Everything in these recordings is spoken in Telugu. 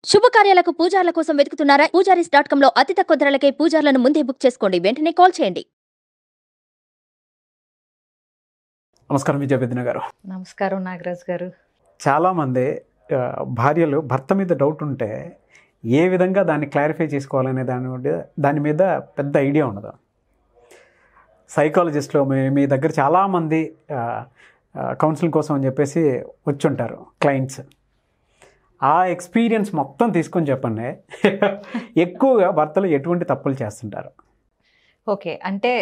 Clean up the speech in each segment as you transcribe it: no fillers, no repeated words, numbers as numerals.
శుభకార్యాలకు పూజార్ల కోసం వెతుకుతున్నారా? పూజారీస్.com లో అతి తక్కువ ధరలకే పూజార్లను ముందే బుక్ చేసుకోండి. వెంటనే కాల్ చేయండి. నమస్కారం విజయవేదన గారు. నమస్కారం నాగరాజ్ గారు. చాలామంది భార్యలు భర్త మీద డౌట్ ఉంటే ఏ విధంగా దాన్ని క్లారిఫై చేసుకోవాలనే దాని మీద పెద్ద ఐడియా ఉండదు. సైకాలజిస్ట్లో మీ దగ్గర చాలామంది కౌన్సిలింగ్ కోసం అని చెప్పేసి వచ్చి ఉంటారు క్లయింట్స్. ఆ ఎక్స్పీరియన్స్ మొత్తం తీసుకొని చెప్పండి. ఎక్కువగా భర్తలు ఎటువంటి తప్పులు చేస్తుంటారు? ఓకే, అంటే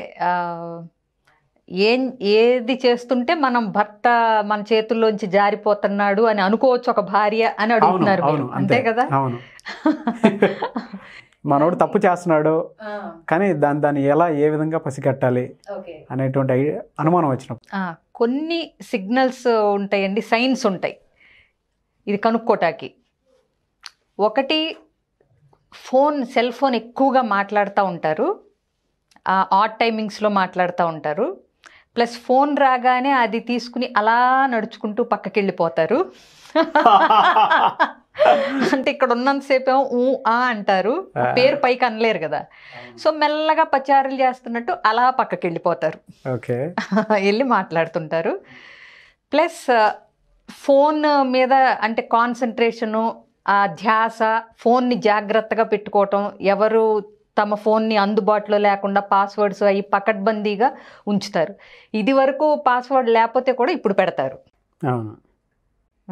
ఏది చేస్తుంటే మనం భర్త మన చేతుల్లోంచి జారిపోతున్నాడు అని అనుకోవచ్చు ఒక భార్య అని అడుగుతున్నారు. అంతే కదా? అవును. మనోడు తప్పు చేస్తున్నాడు కానీ దాన్ని ఎలా ఏ విధంగా పసిగట్టాలి అనేటువంటి అనుమానం వచ్చినప్పుడు కొన్ని సిగ్నల్స్ ఉంటాయండి, సైన్స్ ఉంటాయి ఇది కనుక్కోటానికి. ఒకటి, సెల్ ఫోన్ ఎక్కువగా మాట్లాడుతూ ఉంటారు, ఆడ్ టైమింగ్స్లో మాట్లాడుతూ ఉంటారు. ప్లస్ ఫోన్ రాగానే అది తీసుకుని అలా నడుచుకుంటూ పక్కకి వెళ్ళిపోతారు. అంటే ఇక్కడ ఉన్నంతసేపు ఏమో అంటారు, పేరు పైకి అనలేరు కదా. సో మెల్లగా పచారులు చేస్తున్నట్టు అలా పక్కకి వెళ్ళిపోతారు, వెళ్ళి మాట్లాడుతుంటారు. ప్లస్ ఫోన్ మీద అంటే కాన్సన్ట్రేషను, ఆ ధ్యాస, ఫోన్ని జాగ్రత్తగా పెట్టుకోవటం, ఎవరు తమ ఫోన్ని అందుబాటులో లేకుండా పాస్వర్డ్స్ అవి పకడ్బందీగా ఉంచుతారు. ఇది వరకు పాస్వర్డ్ లేకపోతే కూడా ఇప్పుడు పెడతారు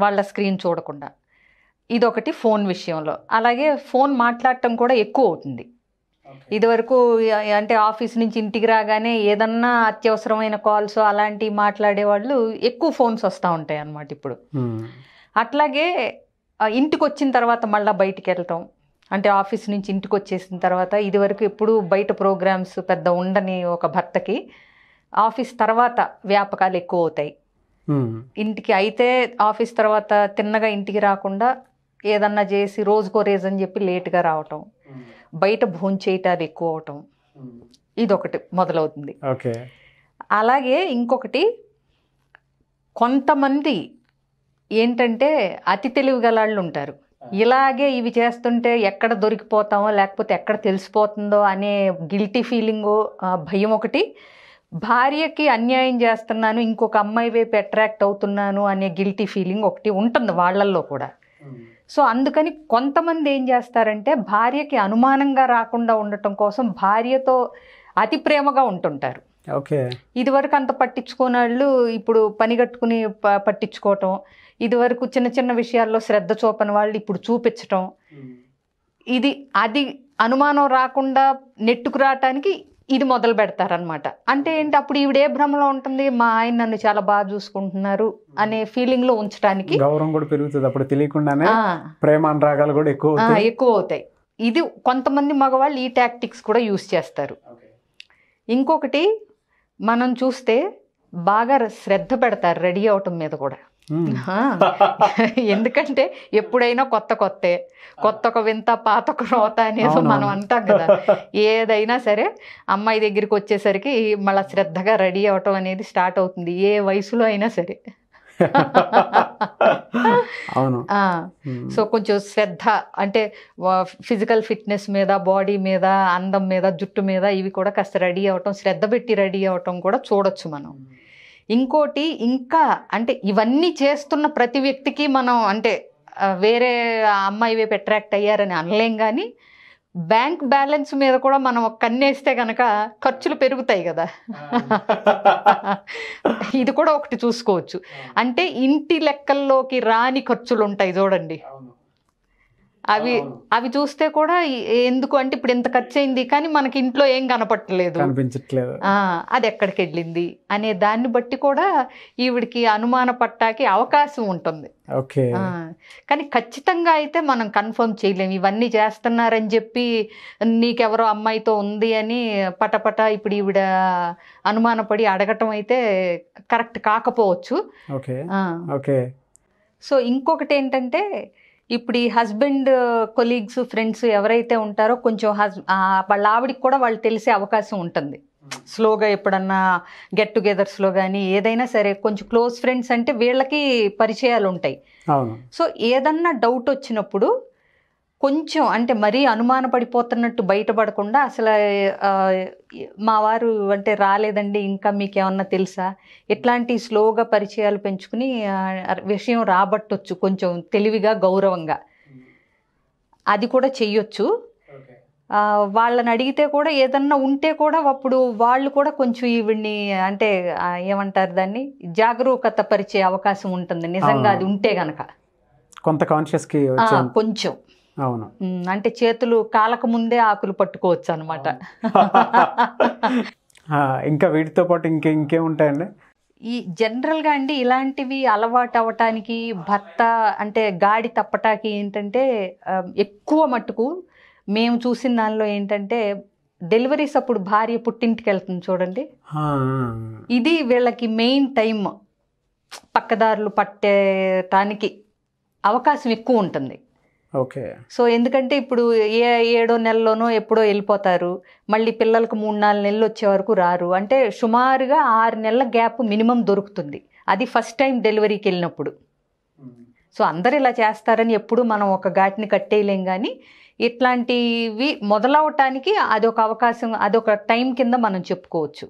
వాళ్ళ స్క్రీన్ చూడకుండా. ఇదొకటి ఫోన్ విషయంలో. అలాగే ఫోన్ మాట్లాడటం కూడా ఎక్కువ అవుతుంది. ఇదివరకు అంటే ఆఫీస్ నుంచి ఇంటికి రాగానే ఏదన్నా అత్యవసరమైన కాల్స్ అలాంటివి మాట్లాడేవాళ్ళు ఎక్కువ ఫోన్స్ వస్తూ ఉంటాయి అన్నమాట ఇప్పుడు. అట్లాగే ఇంటికి వచ్చిన తర్వాత మళ్ళీ బయటికి వెళ్ళటం, అంటే ఆఫీస్ నుంచి ఇంటికి వచ్చేసిన తర్వాత ఇదివరకు ఎప్పుడు బయట ప్రోగ్రామ్స్ పెద్ద ఉండని ఒక భర్తకి ఆఫీస్ తర్వాత వ్యాపకాలు ఎక్కువ అవుతాయి. ఇంటికి అయితే ఆఫీస్ తర్వాత తిన్నగా ఇంటికి రాకుండా ఏదన్నా చేసి రోజుకో రీజన్ చెప్పి లేట్గా రావటం, బయట భోంచేయటాలు ఎక్కువ అవటం, ఇదొకటి మొదలవుతుంది. అలాగే ఇంకొకటి, కొంతమంది ఏంటంటే అతి తెలివి గలాళ్ళు ఉంటారు. ఇలాగే ఇవి చేస్తుంటే ఎక్కడ దొరికిపోతామో లేకపోతే ఎక్కడ తెలిసిపోతుందో అనే గిల్టీ ఫీలింగు, భయం ఒకటి. భార్యకి అన్యాయం చేస్తున్నాను, ఇంకొక అమ్మాయి వైపు అట్రాక్ట్ అవుతున్నాను అనే గిల్టీ ఫీలింగ్ ఒకటి ఉంటుంది వాళ్ళల్లో కూడా. సో అందుకని కొంతమంది ఏం చేస్తారంటే భార్యకి అనుమానంగా రాకుండా ఉండటం కోసం భార్యతో అతి ప్రేమగా ఉంటుంటారు. ఇదివరకు అంత పట్టించుకోని వాళ్ళు ఇప్పుడు పనిగట్టుకుని పట్టించుకోవటం, ఇదివరకు చిన్న చిన్న విషయాల్లో శ్రద్ధ చూపని వాళ్ళు ఇప్పుడు చూపించటం, అది అనుమానం రాకుండా నెట్టుకు రావటానికి ఇది మొదలు పెడతారనమాట. అంటే ఏంటి, అప్పుడు ఈవిడే భ్రమలో ఉంటుంది, మా ఆయన నన్ను చాలా బాగా చూసుకుంటున్నారు అనే ఫీలింగ్ లో ఉంచడానికి గౌరవం కూడా పెరుగుతుంది. అప్పుడు తెలియకుండానే ప్రేమ అనురాగాలు కూడా ఎక్కువ అవుతాయి. ఇది కొంతమంది మగవాళ్ళు ఈ టాక్టిక్స్ కూడా యూస్ చేస్తారు. ఇంకొకటి, మనం చూస్తే బాగా శ్రద్ధ పెడతారు రెడీ అవటం మీద కూడా. ఎందుకంటే ఎప్పుడైనా కొత్త ఒక వింత పాత ఒక రోత అనేది మనం అంటాం కదా. ఏదైనా సరే అమ్మాయి దగ్గరికి వచ్చేసరికి మళ్ళీ శ్రద్ధగా రెడీ అవటం అనేది స్టార్ట్ అవుతుంది, ఏ వయసులో అయినా సరే. సో కొంచెం శ్రద్ధ అంటే ఫిజికల్ ఫిట్నెస్ మీద, బాడీ మీద, అందం మీద, జుట్టు మీద ఇవి కూడా కాస్త రెడీ అవటం, శ్రద్ధ పెట్టి రెడీ అవటం కూడా చూడొచ్చు మనం. ఇంకోటి, ఇంకా అంటే ఇవన్నీ చేస్తున్న ప్రతి వ్యక్తికి మనం అంటే వేరే అమ్మాయి వైపు అట్రాక్ట్ అయ్యారని అనలేం, కానీ బ్యాంక్ బ్యాలెన్స్ మీద కూడా మనం ఒక కన్నేస్తే కనుక ఖర్చులు పెరుగుతాయి కదా. ఇది కూడా ఒకటి చూసుకోవచ్చు. అంటే ఇంటి లెక్కల్లోకి రాని ఖర్చులు ఉంటాయి చూడండి, అవి చూస్తే కూడా ఎందుకు అంటే ఇప్పుడు ఎంత ఖర్చు అయింది కానీ మనకి ఇంట్లో ఏం కనపట్టలేదు, అది ఎక్కడికి వెళ్ళింది అనే దాన్ని బట్టి కూడా ఈవిడికి అనుమాన పట్టాకి అవకాశం ఉంటుంది. కానీ ఖచ్చితంగా అయితే మనం కన్ఫర్మ్ చేయలేము. ఇవన్నీ చేస్తున్నారని చెప్పి నీకెవరో అమ్మాయితో ఉంది అని పటపట ఇప్పుడు ఈవిడ అనుమానపడి అడగటం అయితే కరెక్ట్ కాకపోవచ్చు. సో ఇంకొకటి ఏంటంటే, ఇప్పుడు ఈ హస్బెండ్ కొలీగ్స్, ఫ్రెండ్స్ ఎవరైతే ఉంటారో కొంచెం వాళ్ళ ఆవిడికి కూడా వాళ్ళు తెలిసే అవకాశం ఉంటుంది. స్లోగా ఎప్పుడన్నా గెట్ టుగెదర్స్లో కానీ ఏదైనా సరే కొంచెం క్లోజ్ ఫ్రెండ్స్ అంటే వీళ్ళకి పరిచయాలు ఉంటాయి. సో ఏదన్నా డౌట్ వచ్చినప్పుడు కొంచెం అంటే మరీ అనుమాన పడిపోతున్నట్టు బయటపడకుండా అసలు మా వారు అంటే రాలేదండి ఇంకా మీకు ఏమన్నా తెలుసా, ఇట్లాంటి స్లోగా పరిచయాలు పెంచుకుని విషయం రాబట్టొచ్చు కొంచెం తెలివిగా గౌరవంగా. అది కూడా చెయ్యొచ్చు. వాళ్ళని అడిగితే కూడా ఏదన్నా ఉంటే కూడా అప్పుడు వాళ్ళు కూడా కొంచెం ఈవిడ్ని అంటే ఏమంటారు దాన్ని జాగరూకత పరిచే అవకాశం ఉంటుంది నిజంగా అది ఉంటే గనక. కొంత కాన్షియస్కి కొంచెం అవును, అంటే చేతులు కాలక ముందే ఆకులు పట్టుకోవచ్చు అనమాట. ఇంకా వీటితో పాటు ఇంకేముంటాయండి? ఈ జనరల్గా అండి ఇలాంటివి అలవాటు అవ్వటానికి భర్త అంటే గాడి తప్పటానికి ఏంటంటే ఎక్కువ మట్టుకు మేము చూసిన దానిలో ఏంటంటే డెలివరీస్ అప్పుడు భార్య పుట్టింటికి వెళ్తుంది చూడండి, ఇది వీళ్ళకి మెయిన్ టైం. పక్కదారులు పట్టేటానికి అవకాశం ఎక్కువ ఉంటుంది. ఓకే. సో ఎందుకంటే ఇప్పుడు 7వ నెలలోనో ఎప్పుడో వెళ్ళిపోతారు, మళ్ళీ పిల్లలకు 3-4 నెలలు వచ్చే వరకు రారు. అంటే సుమారుగా 6 నెలల గ్యాప్ మినిమం దొరుకుతుంది, అది ఫస్ట్ టైం డెలివరీకి వెళ్ళినప్పుడు. సో అందరు ఇలా చేస్తారని ఎప్పుడు మనం ఒక ఘాటిని కట్టేయలేం, కానీ ఇట్లాంటివి మొదలవటానికి అదొక అవకాశం, అదొక టైం కింద మనం చెప్పుకోవచ్చు.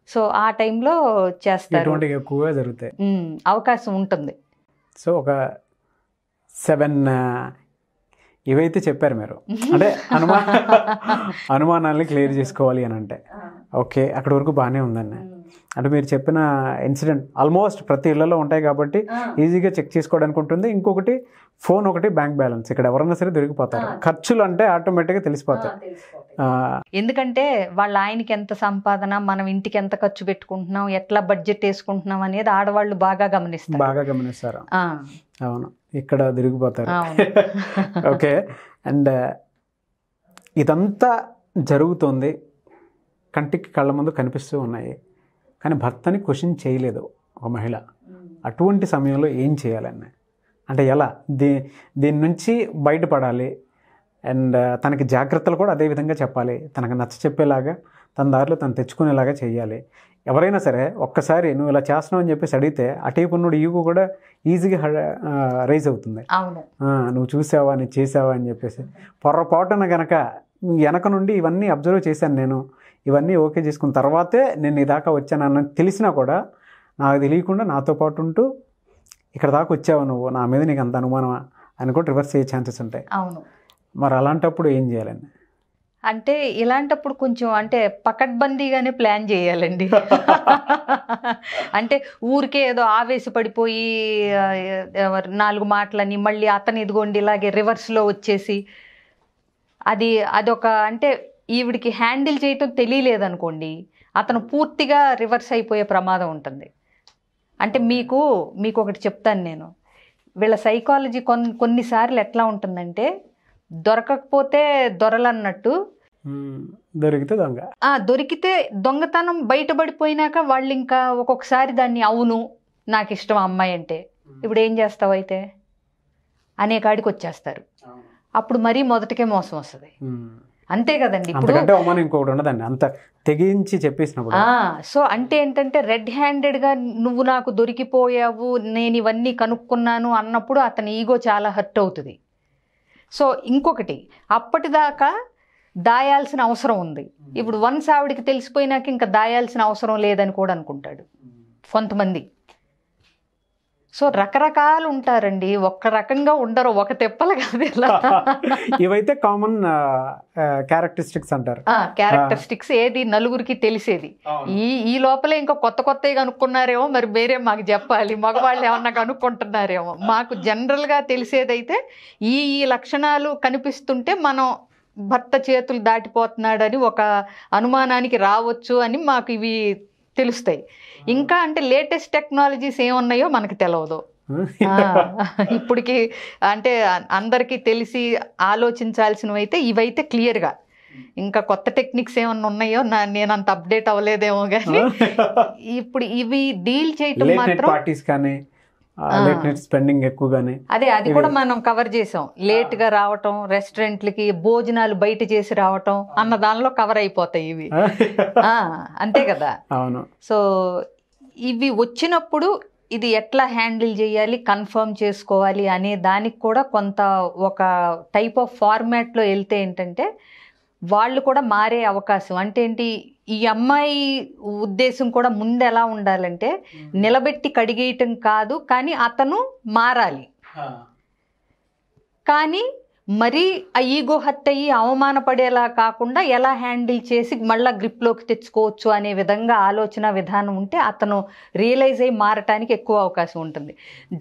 సో ఆ టైంలో చేస్తారు, ఎక్కువగా జరుగుతాయి, అవకాశం ఉంటుంది. సో ఒక 7 ఇవైతే చెప్పారు మీరు, అంటే అనుమానాన్ని క్లియర్ చేసుకోవాలి అని అంటే ఓకే, అక్కడి వరకు బాగానే ఉందండి. అంటే మీరు చెప్పిన ఇన్సిడెంట్ ఆల్మోస్ట్ ప్రతి ఇళ్లలో ఉంటాయి కాబట్టి ఈజీగా చెక్ చేసుకోవడానికి ఉంటుంది. ఇంకొకటి ఫోన్, ఒకటి బ్యాంక్ బ్యాలెన్స్, ఇక్కడ ఎవరన్నా సరే దొరికిపోతారు. ఖర్చులు అంటే ఆటోమేటిక్గా తెలిసిపోతాయి. ఎందుకంటే వాళ్ళ ఆయనకి ఎంత సంపాదన, మనం ఇంటికి ఎంత ఖర్చు పెట్టుకుంటున్నాం, ఎట్లా బడ్జెట్ వేసుకుంటున్నాం అనేది ఆడవాళ్ళు బాగా గమనిస్తారు. అవును, ఇక్కడ దొరికిపోతారు. ఓకే. అండ్ ఇదంతా జరుగుతుంది, కంటికి కళ్ళ ముందు కనిపిస్తూ ఉన్నాయి, కానీ భర్తని క్వశ్చన్ చేయలేదు ఒక మహిళ. అటువంటి సమయంలో ఏం చేయాలని, అంటే ఎలా దీని నుంచి బయటపడాలి, అండ్ తనకి జాగ్రత్తలు కూడా అదే విధంగా చెప్పాలి, తనకు నచ్చ చెప్పేలాగా తన దారిలో తను తెచ్చుకునేలాగా చేయాలి. ఎవరైనా సరే ఒక్కసారి నువ్వు ఇలా చేస్తున్నావు అని చెప్పేసి అడిగితే అటేపు ఉన్నోడు ఈగో కూడా ఈజీగా రైజ్ అవుతుంది. నువ్వు చూసావా, నువ్వు చేసావా అని చెప్పేసి. పొరపాటున కనుక వెనక నుండి ఇవన్నీ అబ్జర్వ్ చేశాను నేను, ఇవన్నీ ఓకే చేసుకున్న తర్వాతే నేను నీ దాకా వచ్చానన్న తెలిసినా కూడా నాకు తెలియకుండా నాతో పాటు ఉంటూ ఇక్కడ దాకా వచ్చావు నువ్వు, నా మీద నీకు అంత అనుమానమా అని కూడా రివర్స్ అయ్యే ఛాన్సెస్ ఉంటాయి. అవును. మరి అలాంటప్పుడు ఏం చేయాలండి? అంటే ఇలాంటప్పుడు కొంచెం అంటే పకడ్బందీగానే ప్లాన్ చేయాలండి. అంటే ఊరికే ఏదో ఆవేశపడిపోయి 4 మాటలని మళ్ళీ అతను ఇదిగోండి ఇలాగే రివర్స్లో వచ్చేసి అదొక అంటే ఈవిడికి హ్యాండిల్ చేయటం తెలియలేదనుకోండి, అతను పూర్తిగా రివర్స్ అయిపోయే ప్రమాదం ఉంటుంది. అంటే మీకు ఒకటి చెప్తాను నేను, వీళ్ళ సైకాలజీ కొన్నిసార్లు ఎట్లా ఉంటుందంటే దొరకకపోతే దొరలన్నట్టు, దొరికితే దొంగతనం బయటపడిపోయినాక వాళ్ళు ఇంకా ఒక్కొక్కసారి దాన్ని అవును నాకు ఇష్టం అమ్మాయి అంటే ఇప్పుడు ఏం చేస్తావు అయితే అనే కాడికి వచ్చేస్తారు. అప్పుడు మరీ మొదటికే మోసం వస్తుంది. అంతే కదండి. అంత తెగించి చెప్పేసినప్పుడు సో అంటే ఏంటంటే రెడ్ హ్యాండెడ్గా నువ్వు నాకు దొరికిపోయావు, నేను ఇవన్నీ కనుక్కున్నాను అన్నప్పుడు అతని ఈగో చాలా హర్ట్ అవుతుంది. సో ఇంకొకటి, అప్పటిదాకా దాయాల్సిన అవసరం ఉంది, ఇప్పుడు వన్స్ ఆవిడికి తెలిసిపోయినాక ఇంకా దాయాల్సిన అవసరం లేదని కూడా అనుకుంటాడు కొంతమంది. సో రకరకాలు ఉంటారండి, ఒక్క రకంగా ఉండరు, ఒక తెప్పలు కాదు. ఇవైతే కామన్ క్యారెక్టరిస్టిక్స్ అంటారు. క్యారెక్టరిస్టిక్స్ ఏది నలుగురికి తెలిసేది. ఈ లోపలే ఇంకా కొత్తవి కనుక్కున్నారేమో, మరి వేరే మాకు చెప్పాలి, మగవాళ్ళు ఏమన్నా కనుక్కుంటున్నారేమో. మాకు జనరల్గా తెలిసేదైతే ఈ లక్షణాలు కనిపిస్తుంటే మనం భర్త చేతులు దాటిపోతున్నాడని ఒక అనుమానానికి రావచ్చు అని మాకు ఇవి తెలుస్తాయి. ఇంకా అంటే లేటెస్ట్ టెక్నాలజీస్ ఏమున్నాయో మనకు తెలియదు. ఇప్పటికి అంటే అందరికీ తెలిసి ఆలోచించాల్సినవి అయితే ఇవైతే క్లియర్గా, ఇంకా కొత్త టెక్నిక్స్ ఏమన్నా ఉన్నాయో నేను అంత అప్డేట్ అవ్వలేదేమో, కానీ ఇప్పుడు ఇవి డీల్ చేయటం మాత్రం స్పెండింగ్ ఎక్కువగానే అది కూడా మనం కవర్ చేసాం. లేట్ గా రావటం, రెస్టారెంట్లకి భోజనాలు బయట చేసి రావటం అన్న దానిలో కవర్ అయిపోతాయి ఇవి. అంతే కదా. అవును. సో ఇవి వచ్చినప్పుడు ఇది ఎట్లా హ్యాండిల్ చేయాలి, కన్ఫర్మ్ చేసుకోవాలి అనే దానికి కూడా కొంత ఒక టైప్ ఆఫ్ ఫార్మాట్లో వెళ్తే ఏంటంటే వాళ్ళు కూడా మారే అవకాశం. అంటే ఏంటి, ఈ అమ్మాయి ఉద్దేశం కూడా ముందు ఎలా ఉండాలంటే నిలబెట్టి కడిగేయటం కాదు, కానీ అతను మారాలి. కానీ మరీ ఆ ఈగో హర్ట్ అయ్యి అవమానపడేలా కాకుండా ఎలా హ్యాండిల్ చేసి మళ్ళీ గ్రిప్లోకి తెచ్చుకోవచ్చు అనే విధంగా ఆలోచన విధానం ఉంటే అతను రియలైజ్ అయ్యి మారటానికి ఎక్కువ అవకాశం ఉంటుంది.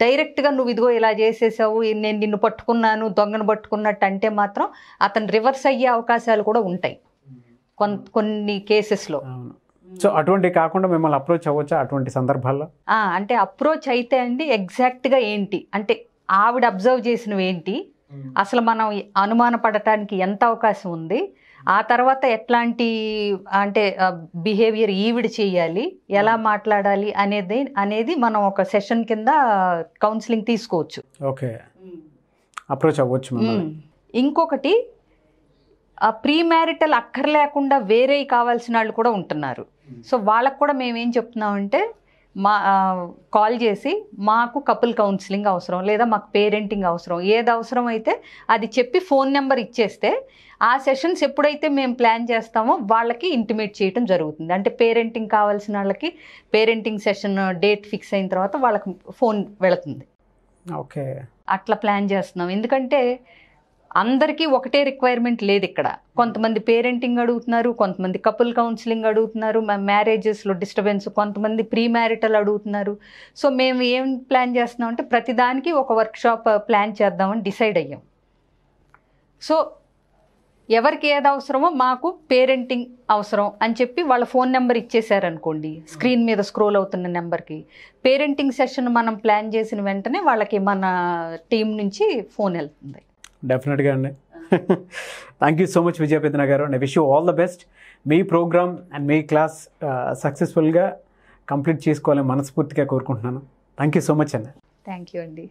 డైరెక్ట్గా నువ్వు ఇదిగో ఇలా చేసేసావు, నేను నిన్ను పట్టుకున్నాను, దొంగను పట్టుకున్నట్టు అంటే మాత్రం అతను రివర్స్ అయ్యే అవకాశాలు కూడా ఉంటాయి కొన్ని కేసెస్లో. సో అటువంటి కాకుండా మిమ్మల్ని అప్రోచ్ అవ్వచ్చా అటువంటి సందర్భాల్లో? అంటే అప్రోచ్ అయితే అండి ఎగ్జాక్ట్గా ఏంటి అంటే ఆవిడ అబ్జర్వ్ చేసినవి ఏంటి, అసలు మనం అనుమానపడటానికి ఎంత అవకాశం ఉంది, ఆ తర్వాత ఎట్లాంటి అంటే బిహేవియర్ ఈవిడ చేయాలి, ఎలా మాట్లాడాలి అనేది మనం ఒక సెషన్ కింద కౌన్సిలింగ్ తీసుకోవచ్చు. ఓకే, అప్రోచ్ అవ్వచ్చు. ఇంకొకటి ప్రీ మ్యారిటల్ అక్కర్లేకుండా వేరే కావాల్సిన వాళ్ళు కూడా ఉంటున్నారు. సో వాళ్ళకు కూడా మేమేం చెప్తున్నామంటే కాల్ చేసి మాకు కపుల్ కౌన్సిలింగ్ అవసరం, లేదా మాకు పేరెంటింగ్ అవసరం, ఏది అవసరం అయితే అది చెప్పి ఫోన్ నెంబర్ ఇచ్చేస్తే ఆ సెషన్స్ ఎప్పుడైతే మేము ప్లాన్ చేస్తామో వాళ్ళకి ఇంటిమేట్ చేయడం జరుగుతుంది. అంటే పేరెంటింగ్ కావాల్సిన వాళ్ళకి పేరెంటింగ్ సెషన్ డేట్ ఫిక్స్ అయిన తర్వాత వాళ్ళకి ఫోన్ వెళుతుంది. ఓకే, అట్లా ప్లాన్ చేస్తున్నాం. ఎందుకంటే అందరికీ ఒకటే రిక్వైర్మెంట్ లేదు ఇక్కడ. కొంతమంది పేరెంటింగ్ అడుగుతున్నారు, కొంతమంది కపుల్ కౌన్సిలింగ్ అడుగుతున్నారు, మ్యారేజెస్లో డిస్టర్బెన్స్, కొంతమంది ప్రీ మ్యారిటల్ అడుగుతున్నారు. సో మేము ఏం ప్లాన్ చేస్తున్నాం అంటే ప్రతిదానికి ఒక వర్క్షాప్ ప్లాన్ చేద్దామని డిసైడ్ అయ్యాం. సో ఎవరికి ఏది అవసరమో మాకు పేరెంటింగ్ అవసరం అని చెప్పి వాళ్ళ ఫోన్ నెంబర్ ఇచ్చేసారనుకోండి, స్క్రీన్ మీద స్క్రోల్ అవుతున్న నెంబర్కి పేరెంటింగ్ సెషన్ మనం ప్లాన్ చేసిన వెంటనే వాళ్ళకి మన టీం నుంచి ఫోన్ వెళ్తుంది. డెఫినెట్గా అండి. థ్యాంక్ యూ సో మచ్ విజయపేదన గారు. I wish you all the best. మీ ప్రోగ్రామ్ అండ్ మీ క్లాస్ సక్సెస్ఫుల్గా కంప్లీట్ చేసుకోవాలని మనస్ఫూర్తిగా కోరుకుంటున్నాను. థ్యాంక్ యూ సో మచ్ అండి. థ్యాంక్ యూ అండి.